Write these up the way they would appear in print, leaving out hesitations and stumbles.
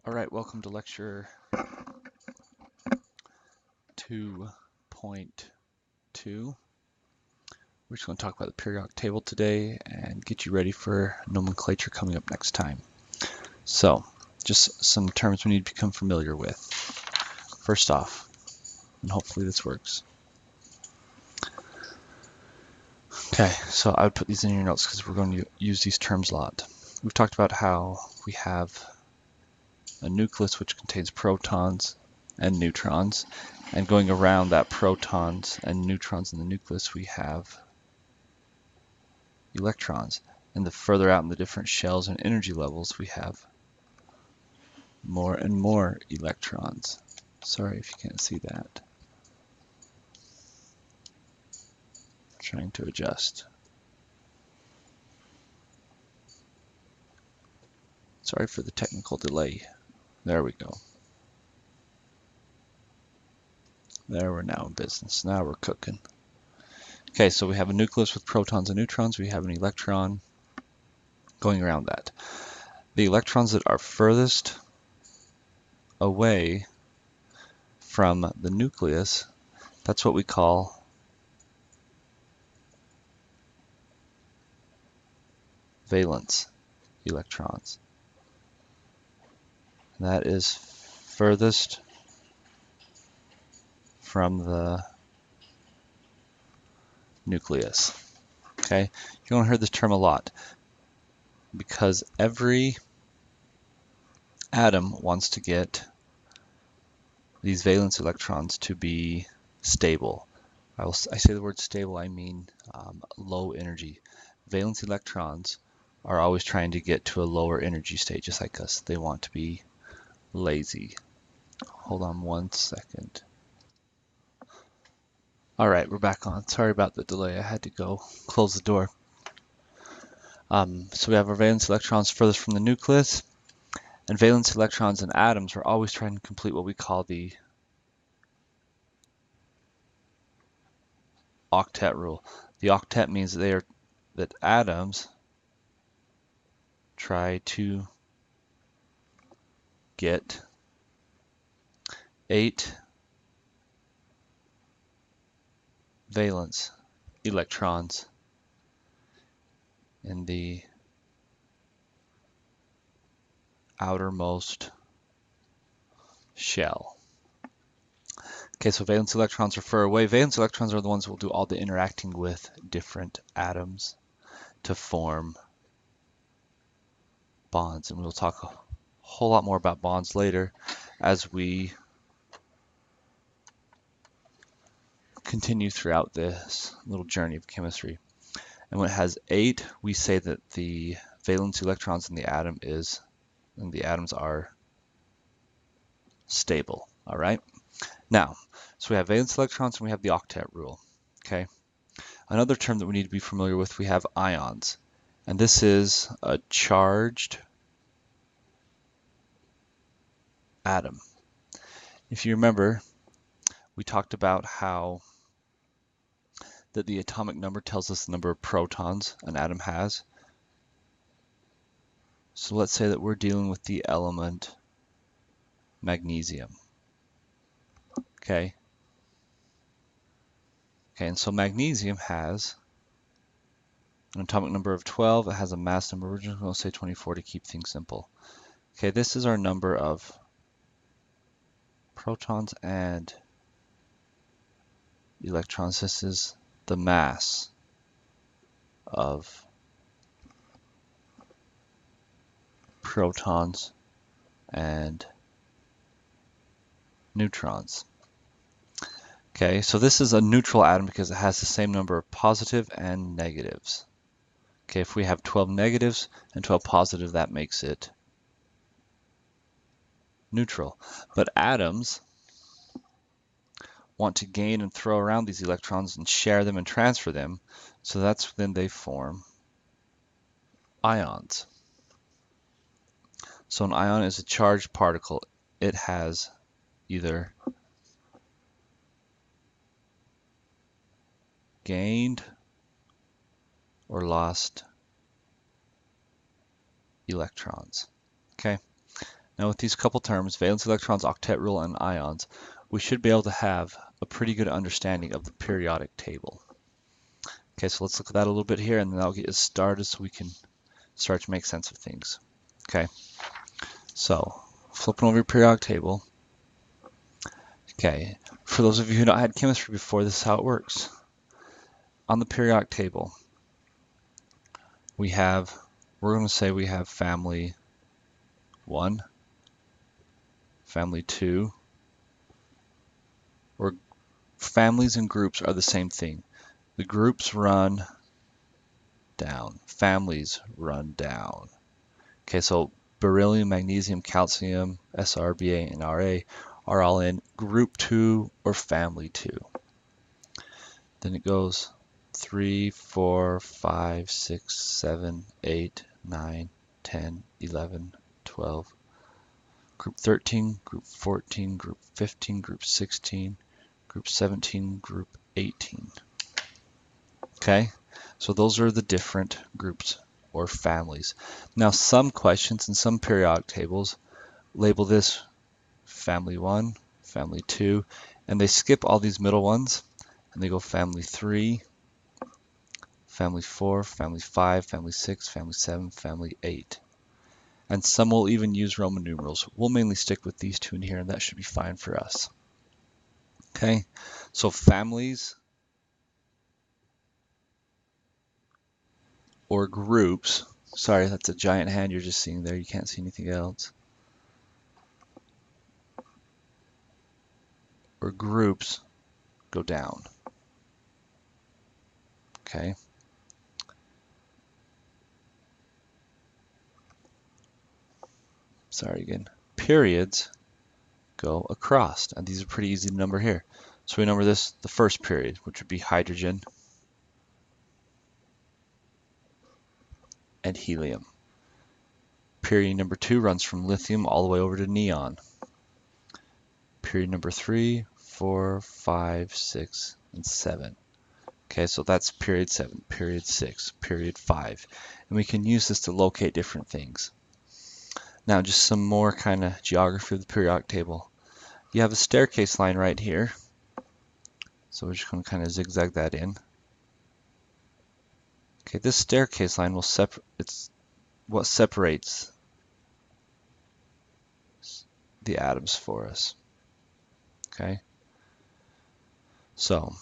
All right, welcome to lecture 2.2. We're just going to talk about the periodic table today and get you ready for nomenclature coming up next time. So, just some terms we need to become familiar with. First off, and hopefully this works. Okay, so I would put these in your notes because we're going to use these terms a lot. We've talked about how we have a nucleus which contains protons and neutrons, and going around that protons and neutrons in the nucleus we have electrons, and the further out in the different shells and energy levels we have more and more electrons. Sorry if you can't see that. Trying to adjust. Sorry for the technical delay. There we go. There, we're now in business. Now we're cooking. Okay, so we have a nucleus with protons and neutrons. We have an electron going around that. The electrons that are furthest away from the nucleus, that's what we call valence electrons. That is furthest from the nucleus. Okay, you're going to hear this term a lot because every atom wants to get these valence electrons to be stable. I say the word stable, I mean low energy. Valence electrons are always trying to get to a lower energy state, just like us. They want to be lazy. Hold on one second. All right, we're back on. Sorry about the delay. I had to go close the door. So we have our valence electrons furthest from the nucleus, and valence electrons in atoms are always trying to complete what we call the octet rule. The octet means that atoms try to get 8 valence electrons in the outermost shell. Okay, so valence electrons are further away. Valence electrons are the ones that will do all the interacting with different atoms to form bonds. And we'll talk a whole lot more about bonds later as we continue throughout this little journey of chemistry. And when it has 8, we say that the valence electrons in the atoms are stable. All right. Now, so we have valence electrons and we have the octet rule. Okay. Another term that we need to be familiar with, we have ions. And this is a charged atom. If you remember, we talked about how that the atomic number tells us the number of protons an atom has. So let's say that we're dealing with the element magnesium. Okay. Okay, and so magnesium has an atomic number of 12. It has a mass number. We're just going to say 24 to keep things simple. Okay, this is our number of protons and electrons. This is the mass of protons and neutrons. Okay, so this is a neutral atom because it has the same number of positive and negatives. Okay, if we have 12 negatives and 12 positive, that makes it neutral. But atoms want to gain and throw around these electrons and share them and transfer them, so that's when they form ions. So an ion is a charged particle. It has either gained or lost electrons. Okay, Now with these couple terms, valence electrons, octet rule, and ions, we should be able to have a pretty good understanding of the periodic table. Okay, so let's look at that a little bit here, and then that'll get us started so we can start to make sense of things. Okay, so flipping over your periodic table. Okay, for those of you who not had chemistry before, this is how it works. On the periodic table, we're going to say we have family 1, family 2, or families and groups are the same thing. The groups run down, families run down. Okay, so beryllium, magnesium, calcium, Sr, Ba, and Ra are all in group 2 or family 2. Then it goes 3, 4, 5, 6, 7, 8, 9, 10, 11, 12, group 13, group 14, group 15, group 16, group 17, group 18. Okay, so those are the different groups or families. Now some questions and some periodic tables label this family 1, family 2, and they skip all these middle ones and they go family 3, family 4, family 5, family 6, family 7, family 8. And some will even use Roman numerals. We'll mainly stick with these two in here, and that should be fine for us. Okay, so families or groups, sorry, that's a giant hand you're just seeing there, you can't see anything else. Or groups go down. Okay. Sorry again. Periods go across, and these are pretty easy to number here. So we number this the first period, which would be hydrogen and helium. Period number 2 runs from lithium all the way over to neon. Period number 3, 4, 5, 6, and 7. Okay, so that's period 7, period 6, period 5. And we can use this to locate different things. Now just some more kind of geography of the periodic table. You have a staircase line right here. So we're just going to kind of zigzag that in. Okay, this staircase line will it's what separates the atoms for us. Okay, so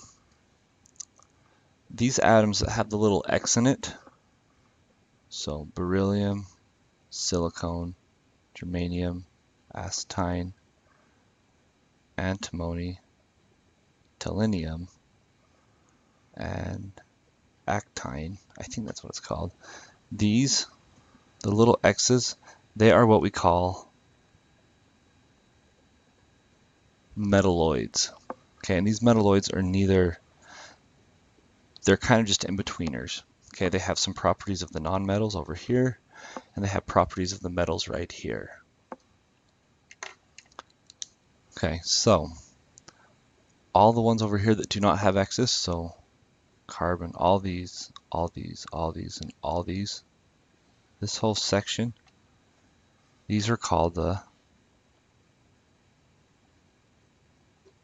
these atoms that have the little X in it, so beryllium, silicon, germanium, acetine, antimony, tellurium, and actine, I think that's what it's called. These, the little X's, they are what we call metalloids. Okay, and these metalloids are they're kind of just in-betweeners. Okay, they have some properties of the nonmetals over here, and they have properties of the metals right here. Okay, so all the ones over here that do not have X's, so carbon, all these, all these, all these, and all these, this whole section, these are called the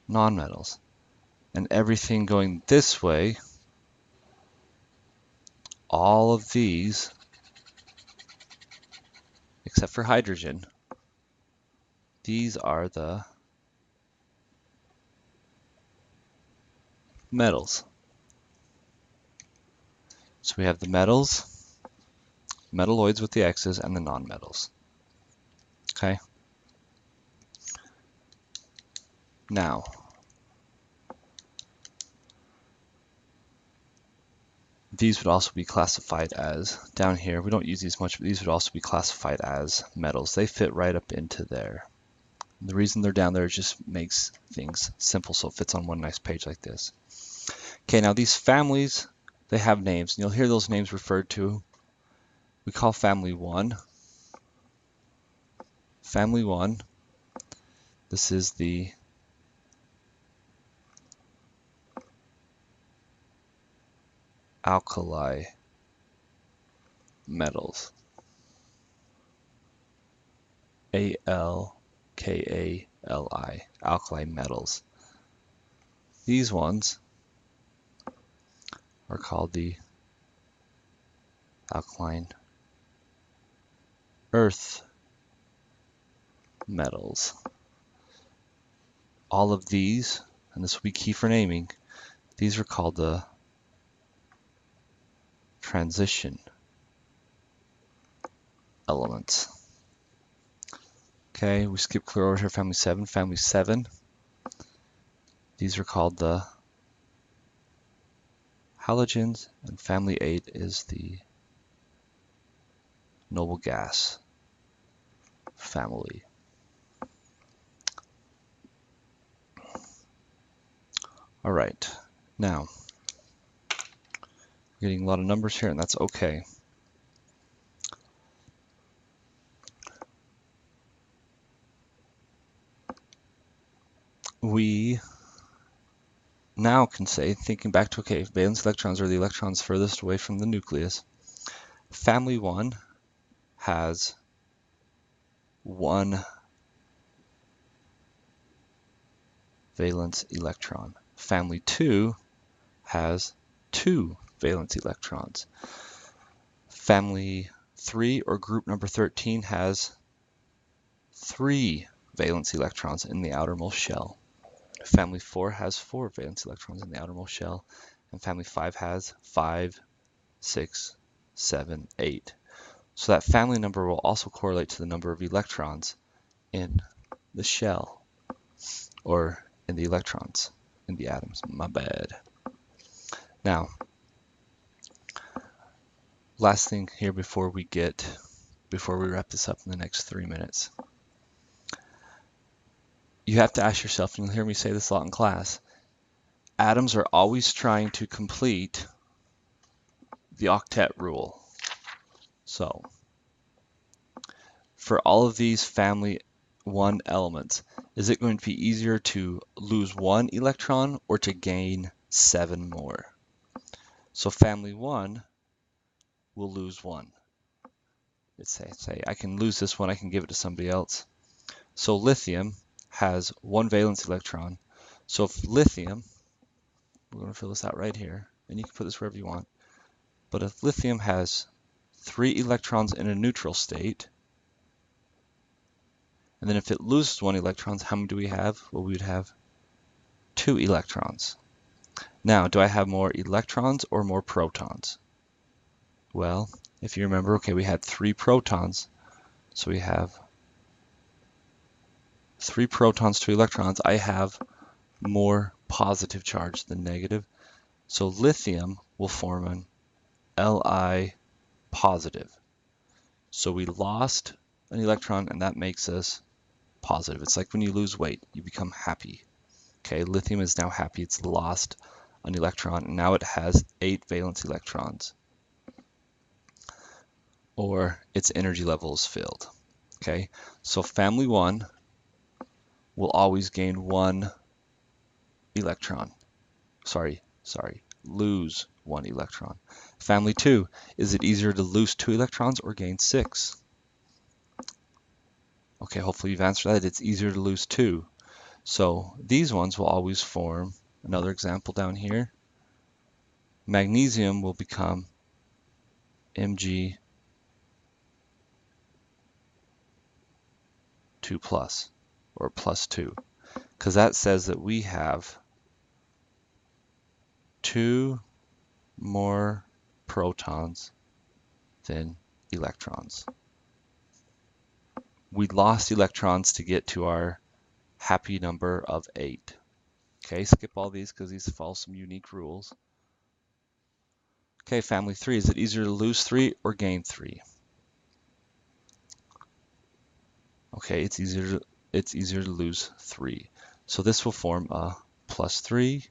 nonmetals. And everything going this way, all of these, except for hydrogen, these are the metals. So we have the metals, metalloids with the X's, and the nonmetals. Okay. Now, these would also be classified as, down here, we don't use these much, but these would also be classified as metals. They fit right up into there. The reason they're down there just makes things simple, so it fits on one nice page like this. Okay, now these families, they have names, and you'll hear those names referred to. We call family 1. Family 1, this is the alkali metals. A-L-K-A-L-I, alkali metals. These ones are called the alkaline earth metals. All of these, and this will be key for naming, these are called the transition elements. Okay, we skip clear over here, family 7. Family 7, these are called the halogens, and family 8 is the noble gas family. All right, now, we're getting a lot of numbers here, and that's okay. We now can say, thinking back to, okay, valence electrons are the electrons furthest away from the nucleus. Family 1 has 1 valence electron. Family 2 has 2 valence electrons. Family 3, or group number 13, has 3 valence electrons in the outermost shell. Family 4 has 4 valence electrons in the outermost shell, and family 5 has 5, 6, 7, 8. So that family number will also correlate to the number of electrons in the shell, or in the electrons in the atoms. My bad. Now, last thing here before we wrap this up in the next 3 minutes. You have to ask yourself, and you'll hear me say this a lot in class, atoms are always trying to complete the octet rule. So, for all of these family 1 elements, is it going to be easier to lose 1 electron or to gain 7 more? So family 1 will lose 1. Let's say I can lose this one, I can give it to somebody else. So lithium has 1 valence electron. So if lithium, we're going to fill this out right here, and you can put this wherever you want, but if lithium has 3 electrons in a neutral state, and then if it loses 1 electron, how many do we have? Well, we would have 2 electrons. Now, do I have more electrons or more protons? Well, if you remember, okay, we had 3 protons, so we have 3 protons, 2 electrons. I have more positive charge than negative. So lithium will form an Li positive. So we lost an electron, and that makes us positive. It's like when you lose weight, you become happy. Okay, lithium is now happy. It's lost an electron, and now it has 8 valence electrons, or its energy level is filled. Okay, so family 1 will always gain 1 electron. Lose 1 electron. Family 2, is it easier to lose 2 electrons or gain 6? Okay, hopefully you've answered that. It's easier to lose 2. So these ones will always form, another example down here, magnesium will become Mg 2 plus, or plus 2, because that says that we have 2 more protons than electrons. We lost electrons to get to our happy number of 8. Okay, skip all these because these follow some unique rules. Okay, family 3, is it easier to lose 3 or gain 3? Okay, it's easier to lose 3. So this will form a plus 3.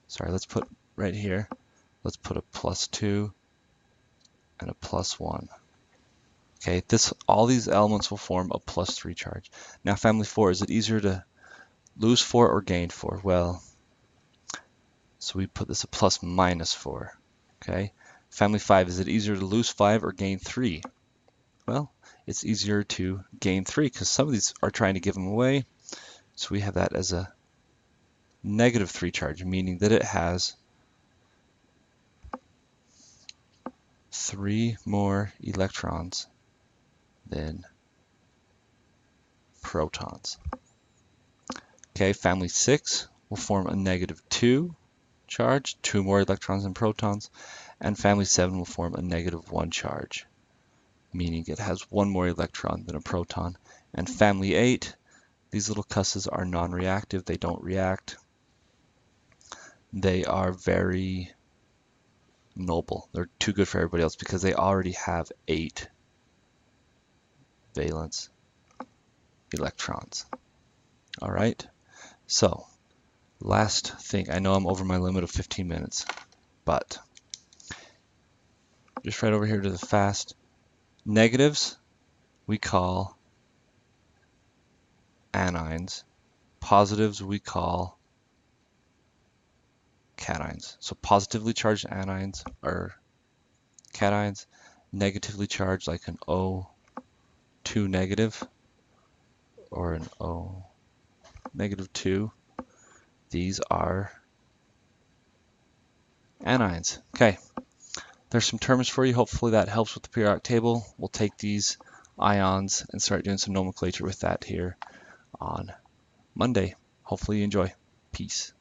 Sorry, let's put right here. Let's put a plus 2 and a plus 1. Okay, all these elements will form a plus 3 charge. Now family 4, is it easier to lose 4 or gain 4? Well, so we put this a plus minus 4. Okay, family 5, is it easier to lose 5 or gain 3? Well, it's easier to gain 3 because some of these are trying to give them away. So we have that as a -3 charge, meaning that it has 3 more electrons than protons. Okay, family 6 will form a -2 charge, 2 more electrons than protons, and family 7 will form a -1 charge, meaning it has 1 more electron than a proton. And family 8, these little cusses are non-reactive, they don't react. They are very noble. They're too good for everybody else because they already have 8 valence electrons. All right, so last thing, I know I'm over my limit of 15 minutes, but just right over here to the fast. Negatives we call anions. Positives we call cations. So positively charged anions are cations. Negatively charged, like an O2 negative or an O -2, these are anions. Okay, there's some terms for you. Hopefully that helps with the periodic table. We'll take these ions and start doing some nomenclature with that here on Monday. Hopefully you enjoy. Peace.